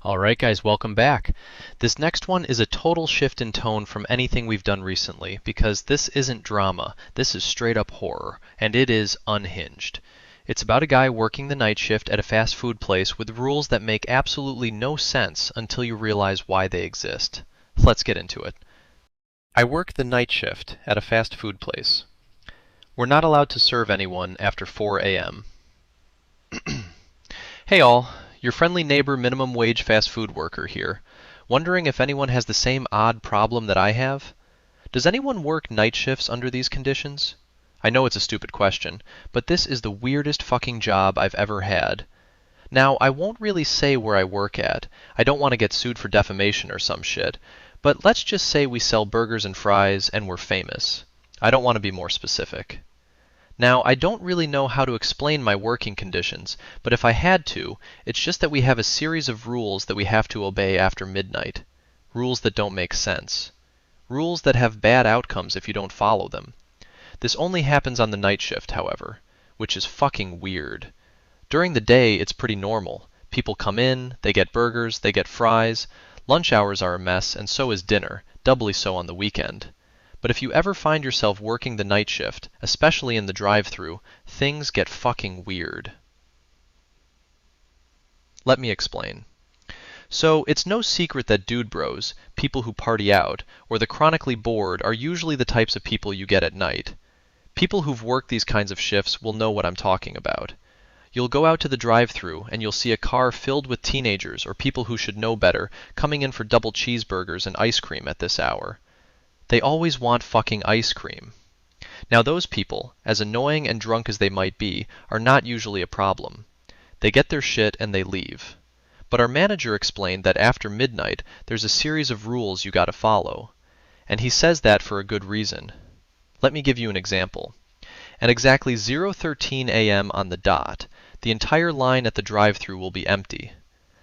Alright guys, welcome back. This next one is a total shift in tone from anything we've done recently because this isn't drama, this is straight up horror, and it is unhinged. It's about a guy working the night shift at a fast food place with rules that make absolutely no sense until you realize why they exist. Let's get into it. I work the night shift at a fast food place. We're not allowed to serve anyone after 4 a.m. Hey all. Your friendly neighbor minimum wage fast food worker here. Wondering if anyone has the same odd problem that I have? Does anyone work night shifts under these conditions? I know it's a stupid question, but this is the weirdest fucking job I've ever had. Now, I won't really say where I work at. I don't want to get sued for defamation or some shit. But let's just say we sell burgers and fries and we're famous. I don't want to be more specific. Now, I don't really know how to explain my working conditions, but if I had to, it's just that we have a series of rules that we have to obey after midnight. Rules that don't make sense. Rules that have bad outcomes if you don't follow them. This only happens on the night shift, however, which is fucking weird. During the day, it's pretty normal. People come in, they get burgers, they get fries. Lunch hours are a mess, and so is dinner, doubly so on the weekend. But if you ever find yourself working the night shift, especially in the drive-thru, things get fucking weird. Let me explain. So, it's no secret that dude bros, people who party out, or the chronically bored are usually the types of people you get at night. People who've worked these kinds of shifts will know what I'm talking about. You'll go out to the drive-thru and you'll see a car filled with teenagers or people who should know better coming in for double cheeseburgers and ice cream at this hour. They always want fucking ice cream. Now those people, as annoying and drunk as they might be, are not usually a problem. They get their shit and they leave. But our manager explained that after midnight, there's a series of rules you gotta follow. And he says that for a good reason. Let me give you an example. At exactly 0:13 a.m. on the dot, the entire line at the drive-thru will be empty.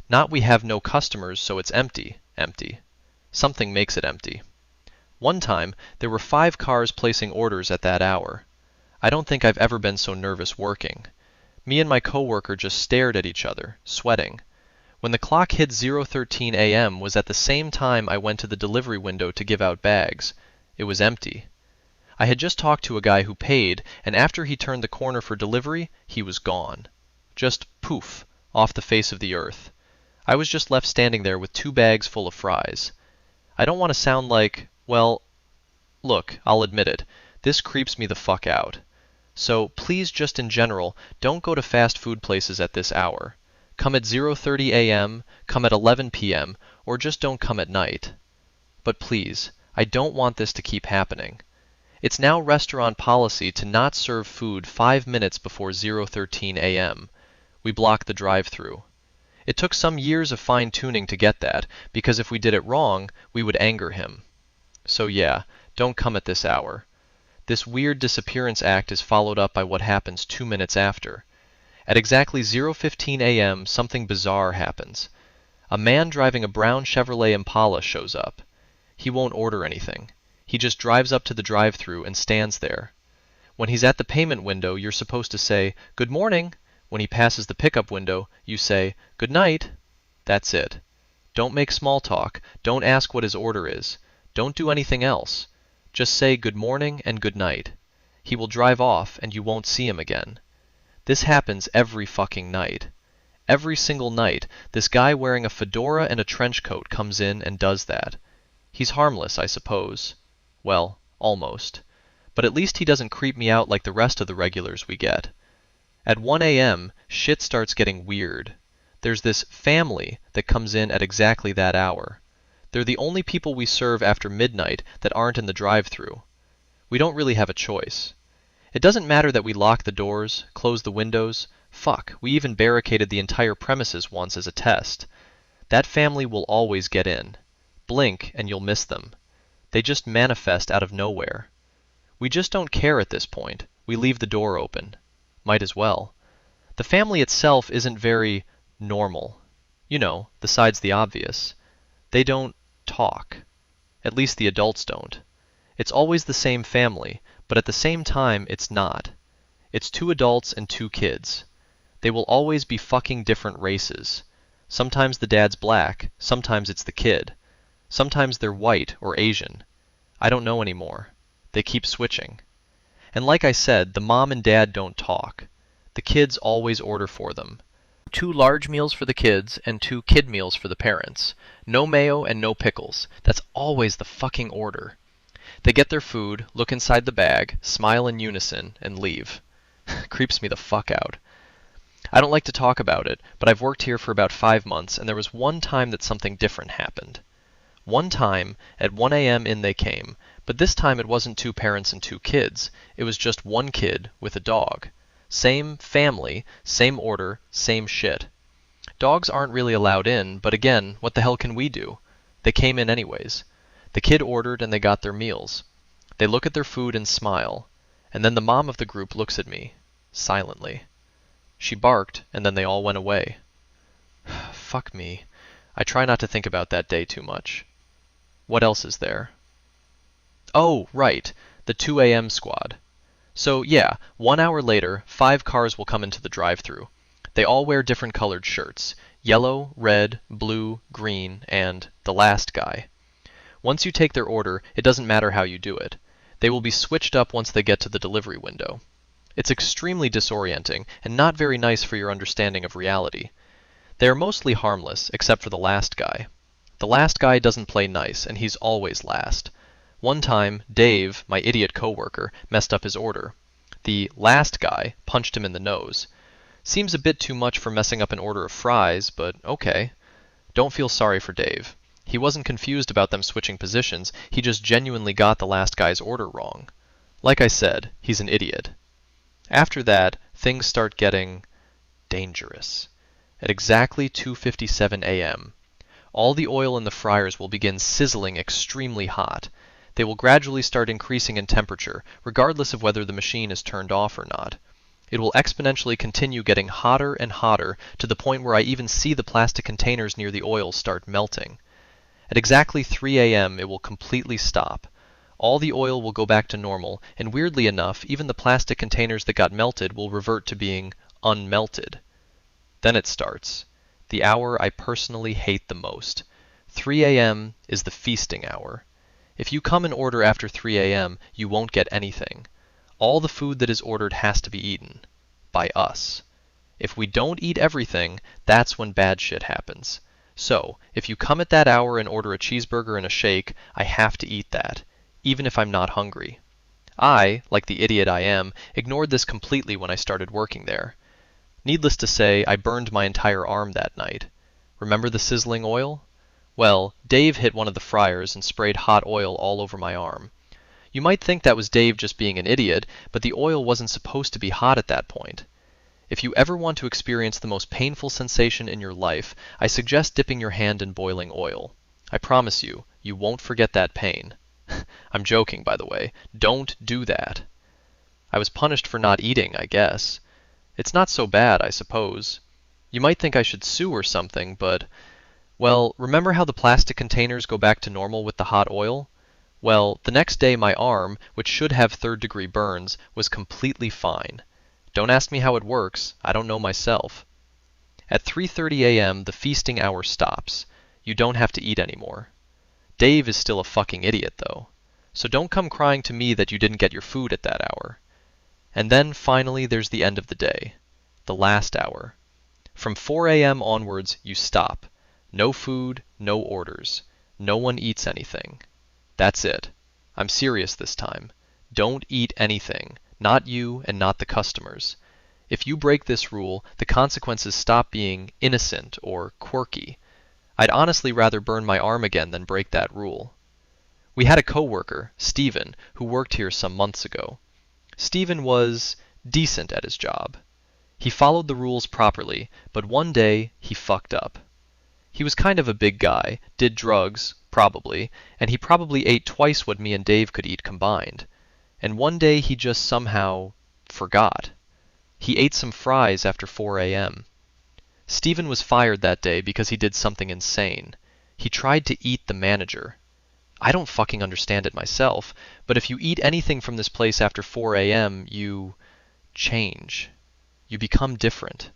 Not we have no customers so it's empty, empty. Something makes it empty. One time, there were 5 cars placing orders at that hour. I don't think I've ever been so nervous working. Me and my coworker just stared at each other, sweating. When the clock hit 0:13 a.m. was at the same time I went to the delivery window to give out bags. It was empty. I had just talked to a guy who paid, and after he turned the corner for delivery, he was gone. Just poof, off the face of the earth. I was just left standing there with 2 bags full of fries. I don't want to sound like, well, look, I'll admit it, this creeps me the fuck out. So please just in general, don't go to fast food places at this hour. Come at 0:30 a.m., come at 11 p.m., or just don't come at night. But please, I don't want this to keep happening. It's now restaurant policy to not serve food 5 minutes before 0:13 a.m. We block the drive-thru. It took some years of fine-tuning to get that, because if we did it wrong, we would anger him. So yeah, don't come at this hour. This weird disappearance act is followed up by what happens 2 minutes after. At exactly 0:15 a.m., something bizarre happens. A man driving a brown Chevrolet Impala shows up. He won't order anything. He just drives up to the drive-thru and stands there. When he's at the payment window, you're supposed to say, "Good morning." When he passes the pickup window, you say, "Good night." That's it. Don't make small talk. Don't ask what his order is. Don't do anything else. Just say good morning and good night. He will drive off and you won't see him again. This happens every fucking night. Every single night, this guy wearing a fedora and a trench coat comes in and does that. He's harmless, I suppose. Well, almost. But at least he doesn't creep me out like the rest of the regulars we get. At 1 a.m., shit starts getting weird. There's this family that comes in at exactly that hour. They're the only people we serve after midnight that aren't in the drive-thru. We don't really have a choice. It doesn't matter that we lock the doors, close the windows. Fuck, we even barricaded the entire premises once as a test. That family will always get in. Blink and you'll miss them. They just manifest out of nowhere. We just don't care at this point. We leave the door open. Might as well. The family itself isn't very normal. You know, besides the obvious. They don't talk. At least the adults don't. It's always the same family, but at the same time, it's not. It's 2 adults and 2 kids. They will always be fucking different races. Sometimes the dad's black, sometimes it's the kid. Sometimes they're white or Asian. I don't know anymore. They keep switching. And like I said, the mom and dad don't talk. The kids always order for them. 2 large meals for the kids and 2 kid meals for the parents. No mayo and no pickles. That's always the fucking order. They get their food, look inside the bag, smile in unison, and leave. Creeps me the fuck out. I don't like to talk about it, but I've worked here for about 5 months, and there was one time that something different happened. One time, at 1 a.m. in they came, but this time it wasn't 2 parents and 2 kids. It was just 1 kid with a dog. Same family, same order, same shit. Dogs aren't really allowed in, but again, what the hell can we do? They came in anyways. The kid ordered and they got their meals. They look at their food and smile, and then the mom of the group looks at me, silently. She barked, and then they all went away. Fuck me. I try not to think about that day too much. What else is there? Oh, right, the 2 a.m. squad. So yeah, 1 hour later, 5 cars will come into the drive-thru. They all wear different colored shirts. Yellow, red, blue, green, and the last guy. Once you take their order, it doesn't matter how you do it. They will be switched up once they get to the delivery window. It's extremely disorienting and not very nice for your understanding of reality. They are mostly harmless, except for the last guy. The last guy doesn't play nice, and he's always last. One time, Dave, my idiot coworker, messed up his order. The last guy punched him in the nose. Seems a bit too much for messing up an order of fries, but okay. Don't feel sorry for Dave. He wasn't confused about them switching positions, he just genuinely got the last guy's order wrong. Like I said, he's an idiot. After that, things start getting dangerous. At exactly 2:57 a.m., all the oil in the fryers will begin sizzling extremely hot. They will gradually start increasing in temperature, regardless of whether the machine is turned off or not. It will exponentially continue getting hotter and hotter to the point where I even see the plastic containers near the oil start melting. At exactly 3 a.m., it will completely stop. All the oil will go back to normal, and weirdly enough, even the plastic containers that got melted will revert to being unmelted. Then it starts. The hour I personally hate the most. 3 a.m. is the feasting hour. If you come and order after 3 a.m., you won't get anything. All the food that is ordered has to be eaten. By us. If we don't eat everything, that's when bad shit happens. So, if you come at that hour and order a cheeseburger and a shake, I have to eat that, even if I'm not hungry. I, like the idiot I am, ignored this completely when I started working there. Needless to say, I burned my entire arm that night. Remember the sizzling oil? Well, Dave hit one of the fryers and sprayed hot oil all over my arm. You might think that was Dave just being an idiot, but the oil wasn't supposed to be hot at that point. If you ever want to experience the most painful sensation in your life, I suggest dipping your hand in boiling oil. I promise you, you won't forget that pain. I'm joking, by the way. Don't do that. I was punished for not eating, I guess. It's not so bad, I suppose. You might think I should sue or something, but... Well, remember how the plastic containers go back to normal with the hot oil? Well, the next day my arm, which should have third-degree burns, was completely fine. Don't ask me how it works. I don't know myself. At 3:30 a.m., the feasting hour stops. You don't have to eat anymore. Dave is still a fucking idiot, though. So don't come crying to me that you didn't get your food at that hour. And then, finally, there's the end of the day. The last hour. From 4 a.m. onwards, you stop. No food, no orders. No one eats anything. That's it. I'm serious this time. Don't eat anything. Not you and not the customers. If you break this rule, the consequences stop being innocent or quirky. I'd honestly rather burn my arm again than break that rule. We had a coworker, Steven, who worked here some months ago. Steven was decent at his job. He followed the rules properly, but one day he fucked up. He was kind of a big guy, did drugs, probably, and he probably ate twice what me and Dave could eat combined. And one day he just somehow forgot. He ate some fries after 4 a.m. Steven was fired that day because he did something insane. He tried to eat the manager. I don't fucking understand it myself, but if you eat anything from this place after 4 a.m., you change. You become different.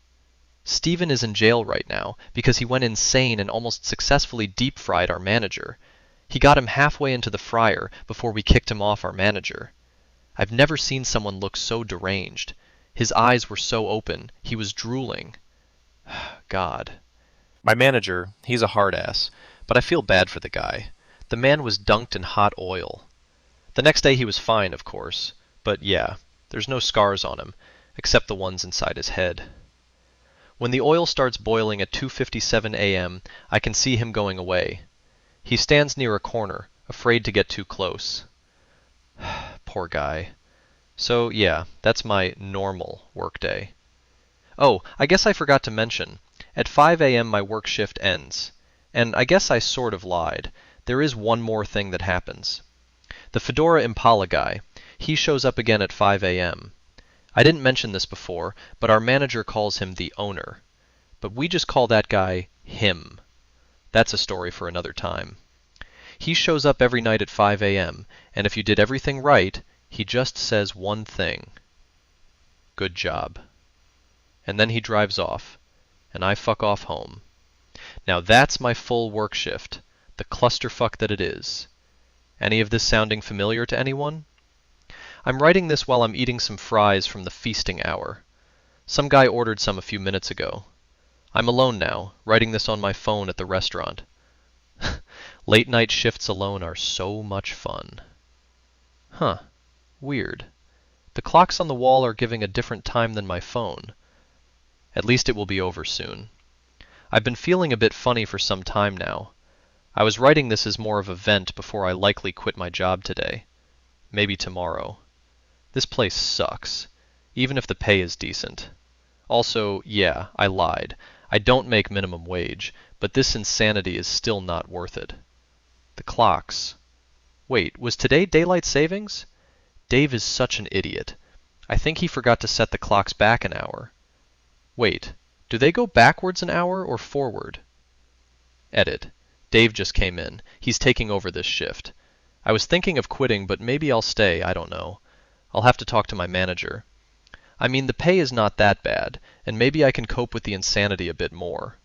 Steven is in jail right now because he went insane and almost successfully deep-fried our manager. He got him halfway into the fryer before we kicked him off our manager. I've never seen someone look so deranged. His eyes were so open, he was drooling. God. My manager, he's a hard ass, but I feel bad for the guy. The man was dunked in hot oil. The next day he was fine, of course, but yeah, there's no scars on him, except the ones inside his head. When the oil starts boiling at 2:57 a.m., I can see him going away. He stands near a corner, afraid to get too close. Poor guy. So yeah, that's my normal workday. Oh, I guess I forgot to mention, at 5 a.m. my work shift ends. And I guess I sort of lied. There is one more thing that happens. The Fedora Impala guy, he shows up again at 5 a.m. I didn't mention this before, but our manager calls him the owner. But we just call that guy him. That's a story for another time. He shows up every night at 5 a.m., and if you did everything right, he just says one thing. Good job. And then he drives off, and I fuck off home. Now that's my full work shift, the clusterfuck that it is. Any of this sounding familiar to anyone? I'm writing this while I'm eating some fries from the feasting hour. Some guy ordered some a few minutes ago. I'm alone now, writing this on my phone at the restaurant. Late night shifts alone are so much fun. Huh. Weird. The clocks on the wall are giving a different time than my phone. At least it will be over soon. I've been feeling a bit funny for some time now. I was writing this as more of a vent before I likely quit my job today. Maybe tomorrow. This place sucks, even if the pay is decent. Also, yeah, I lied. I don't make minimum wage, but this insanity is still not worth it. The clocks. Wait, was today daylight savings? Dave is such an idiot. I think he forgot to set the clocks back an hour. Wait, do they go backwards an hour or forward? Edit. Dave just came in. He's taking over this shift. I was thinking of quitting, but maybe I'll stay, I don't know. I'll have to talk to my manager. I mean, the pay is not that bad, and maybe I can cope with the insanity a bit more.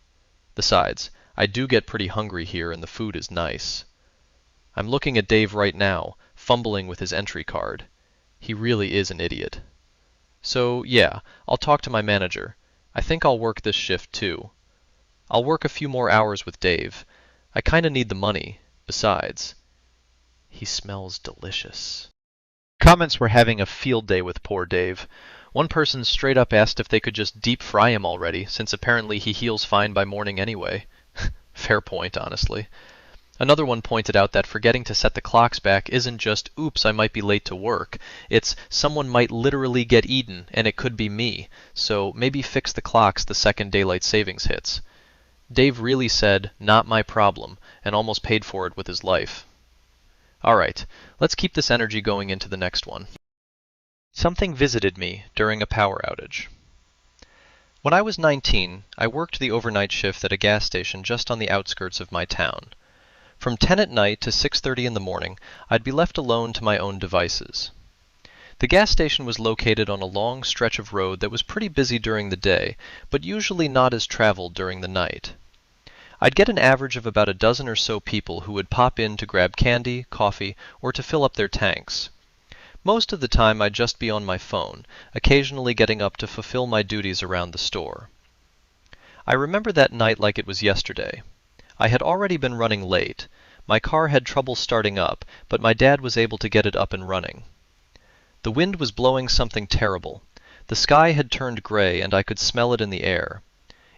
Besides, I do get pretty hungry here and the food is nice. I'm looking at Dave right now, fumbling with his entry card. He really is an idiot. So, yeah, I'll talk to my manager. I think I'll work this shift too. I'll work a few more hours with Dave. I kinda need the money. Besides, he smells delicious. Comments were having a field day with poor Dave. One person straight up asked if they could just deep fry him already, since apparently he heals fine by morning anyway. Fair point, honestly. Another one pointed out that forgetting to set the clocks back isn't just, oops, I might be late to work. It's, someone might literally get eaten, and it could be me, so maybe fix the clocks the second daylight savings hits. Dave really said, not my problem, and almost paid for it with his life. Alright, let's keep this energy going into the next one. Something visited me during a power outage. When I was 19, I worked the overnight shift at a gas station just on the outskirts of my town. From 10 at night to 6:30 in the morning, I'd be left alone to my own devices. The gas station was located on a long stretch of road that was pretty busy during the day, but usually not as traveled during the night. I'd get an average of about a dozen or so people who would pop in to grab candy, coffee, or to fill up their tanks. Most of the time I'd just be on my phone, occasionally getting up to fulfill my duties around the store. I remember that night like it was yesterday. I had already been running late. My car had trouble starting up, but my dad was able to get it up and running. The wind was blowing something terrible. The sky had turned gray and I could smell it in the air.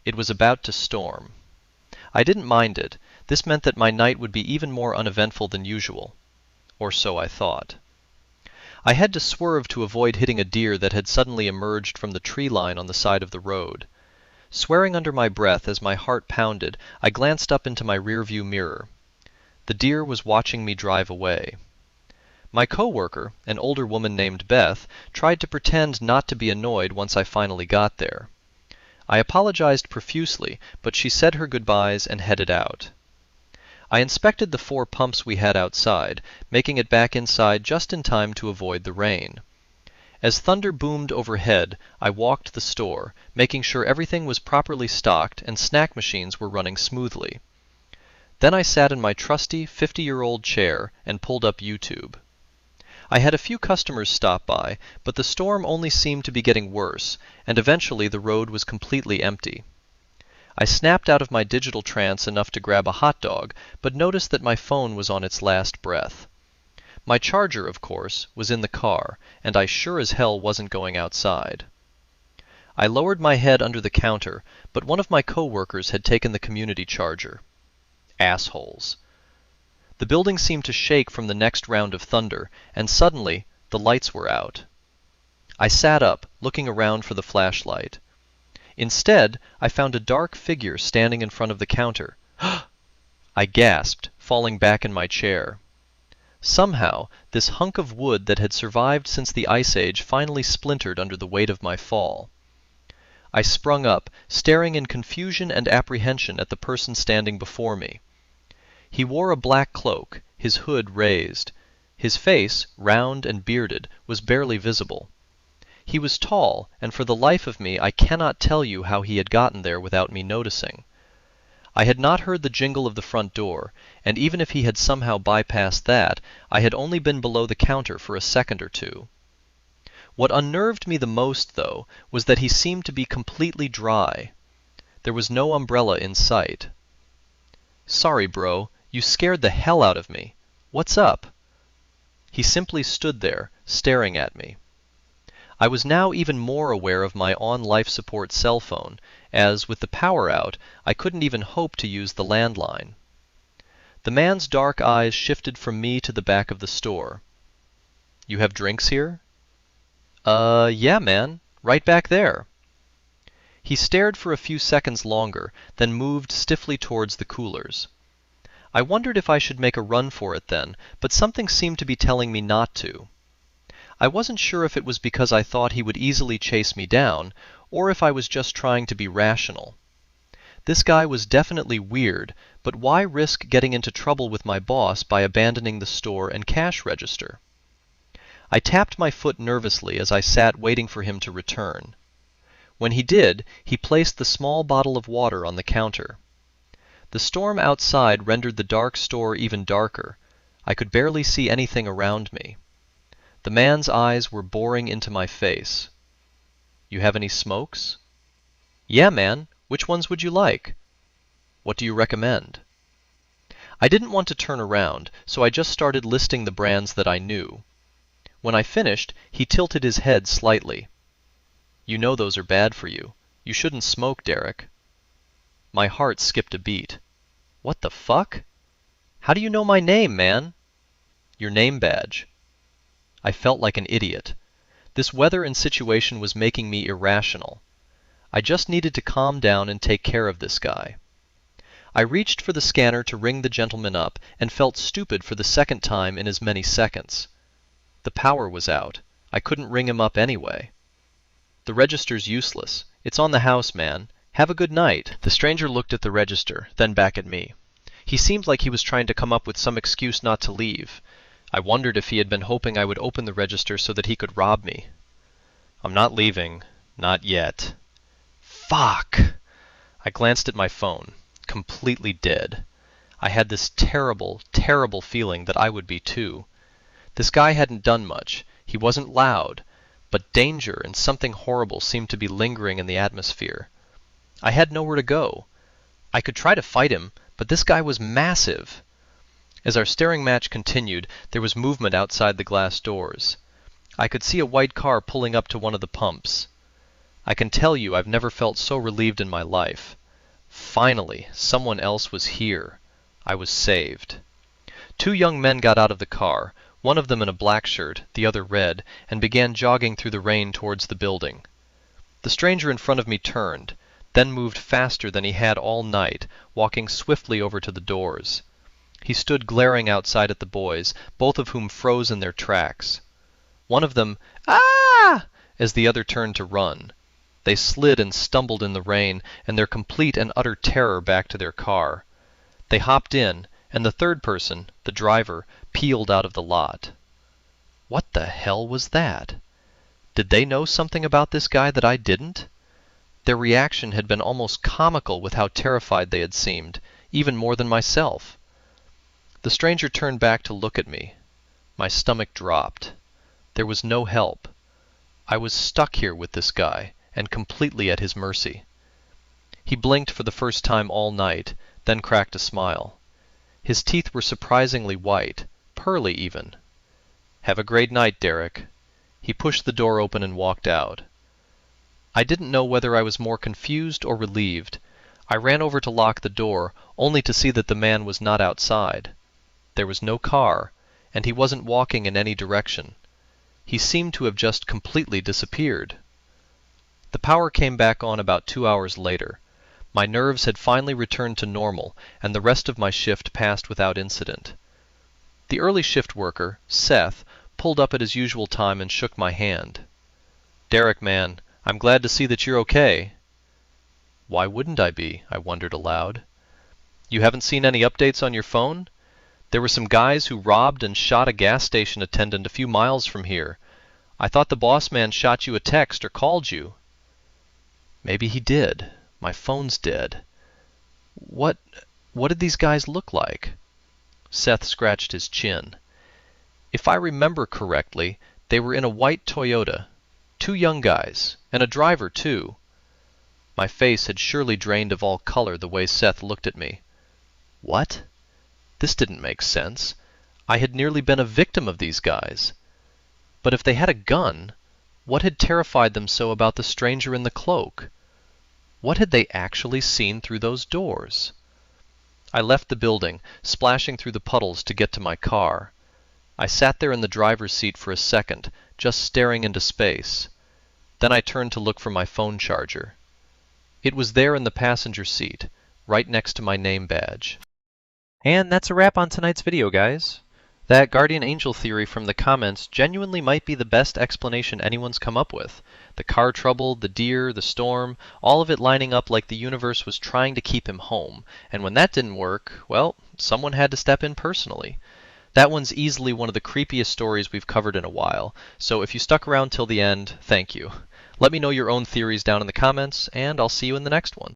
It was about to storm. I didn't mind it. This meant that my night would be even more uneventful than usual. Or so I thought. I had to swerve to avoid hitting a deer that had suddenly emerged from the tree line on the side of the road. Swearing under my breath as my heart pounded, I glanced up into my rearview mirror. The deer was watching me drive away. My coworker, an older woman named Beth, tried to pretend not to be annoyed once I finally got there. I apologized profusely, but she said her goodbyes and headed out. I inspected the 4 pumps we had outside, making it back inside just in time to avoid the rain. As thunder boomed overhead, I walked the store, making sure everything was properly stocked and snack machines were running smoothly. Then I sat in my trusty 50-year-old chair and pulled up YouTube. I had a few customers stop by, but the storm only seemed to be getting worse, and eventually the road was completely empty. I snapped out of my digital trance enough to grab a hot dog, but noticed that my phone was on its last breath. My charger, of course, was in the car, and I sure as hell wasn't going outside. I lowered my head under the counter, but one of my coworkers had taken the community charger. Assholes. The building seemed to shake from the next round of thunder, and suddenly the lights were out. I sat up, looking around for the flashlight. Instead, I found a dark figure standing in front of the counter. I gasped, falling back in my chair. Somehow, this hunk of wood that had survived since the Ice Age finally splintered under the weight of my fall. I sprung up, staring in confusion and apprehension at the person standing before me. He wore a black cloak, his hood raised. His face, round and bearded, was barely visible. He was tall, and for the life of me I cannot tell you how he had gotten there without me noticing. I had not heard the jingle of the front door, and even if he had somehow bypassed that, I had only been below the counter for a second or two. What unnerved me the most, though, was that he seemed to be completely dry. There was no umbrella in sight. "Sorry, bro, you scared the hell out of me. What's up?" He simply stood there, staring at me. I was now even more aware of my on-life support cell phone, as, with the power out, I couldn't even hope to use the landline. The man's dark eyes shifted from me to the back of the store. "You have drinks here?" Yeah, man. Right back there." He stared for a few seconds longer, then moved stiffly towards the coolers. I wondered if I should make a run for it then, but something seemed to be telling me not to. I wasn't sure if it was because I thought he would easily chase me down, or if I was just trying to be rational. This guy was definitely weird, but why risk getting into trouble with my boss by abandoning the store and cash register? I tapped my foot nervously as I sat waiting for him to return. When he did, he placed the small bottle of water on the counter. The storm outside rendered the dark store even darker. I could barely see anything around me. The man's eyes were boring into my face. "You have any smokes?" "Yeah, man. Which ones would you like?" "What do you recommend?" I didn't want to turn around, so I just started listing the brands that I knew. When I finished, he tilted his head slightly. "You know those are bad for you. You shouldn't smoke, Derek." My heart skipped a beat. "What the fuck? How do you know my name, man?" "Your name badge." I felt like an idiot. This weather and situation was making me irrational. I just needed to calm down and take care of this guy. I reached for the scanner to ring the gentleman up and felt stupid for the second time in as many seconds. The power was out. I couldn't ring him up anyway. "The register's useless. It's on the house, man. Have a good night." The stranger looked at the register, then back at me. He seemed like he was trying to come up with some excuse not to leave. I wondered if he had been hoping I would open the register so that he could rob me. "I'm not leaving. Not yet." Fuck! I glanced at my phone. Completely dead. I had this terrible, terrible feeling that I would be too. This guy hadn't done much. He wasn't loud. But danger and something horrible seemed to be lingering in the atmosphere. I had nowhere to go. I could try to fight him, but this guy was massive. As our staring match continued, there was movement outside the glass doors. I could see a white car pulling up to one of the pumps. I can tell you I've never felt so relieved in my life. Finally, someone else was here. I was saved. Two young men got out of the car, one of them in a black shirt, the other red, and began jogging through the rain towards the building. The stranger in front of me turned, then moved faster than he had all night, walking swiftly over to the doors. He stood glaring outside at the boys, both of whom froze in their tracks. One of them, "Ah!" as the other turned to run. They slid and stumbled in the rain, and their complete and utter terror back to their car. They hopped in, and the third person, the driver, peeled out of the lot. What the hell was that? Did they know something about this guy that I didn't? Their reaction had been almost comical with how terrified they had seemed, even more than myself. The stranger turned back to look at me. My stomach dropped. There was no help. I was stuck here with this guy, and completely at his mercy. He blinked for the first time all night, then cracked a smile. His teeth were surprisingly white, pearly even. "Have a great night, Derek." He pushed the door open and walked out. I didn't know whether I was more confused or relieved. I ran over to lock the door, only to see that the man was not outside. There was no car, and he wasn't walking in any direction. He seemed to have just completely disappeared. The power came back on about 2 hours later. My nerves had finally returned to normal, and the rest of my shift passed without incident. The early shift worker, Seth, pulled up at his usual time and shook my hand. "Derek, man, I'm glad to see that you're okay." Why wouldn't I be? I wondered aloud. "You haven't seen any updates on your phone? There were some guys who robbed and shot a gas station attendant a few miles from here. I thought the boss man shot you a text or called you." Maybe he did. My phone's dead. What did these guys look like? Seth scratched his chin. If I remember correctly, they were in a white Toyota. 2 young guys, and a driver too. My face had surely drained of all color the way Seth looked at me. What? This didn't make sense. I had nearly been a victim of these guys. But if they had a gun, what had terrified them so about the stranger in the cloak? What had they actually seen through those doors? I left the building, splashing through the puddles to get to my car. I sat there in the driver's seat for a second, just staring into space. Then I turned to look for my phone charger. It was there in the passenger seat, right next to my name badge. And that's a wrap on tonight's video, guys. That guardian angel theory from the comments genuinely might be the best explanation anyone's come up with. The car trouble, the deer, the storm, all of it lining up like the universe was trying to keep him home. And when that didn't work, well, someone had to step in personally. That one's easily one of the creepiest stories we've covered in a while, so if you stuck around till the end, thank you. Let me know your own theories down in the comments, and I'll see you in the next one.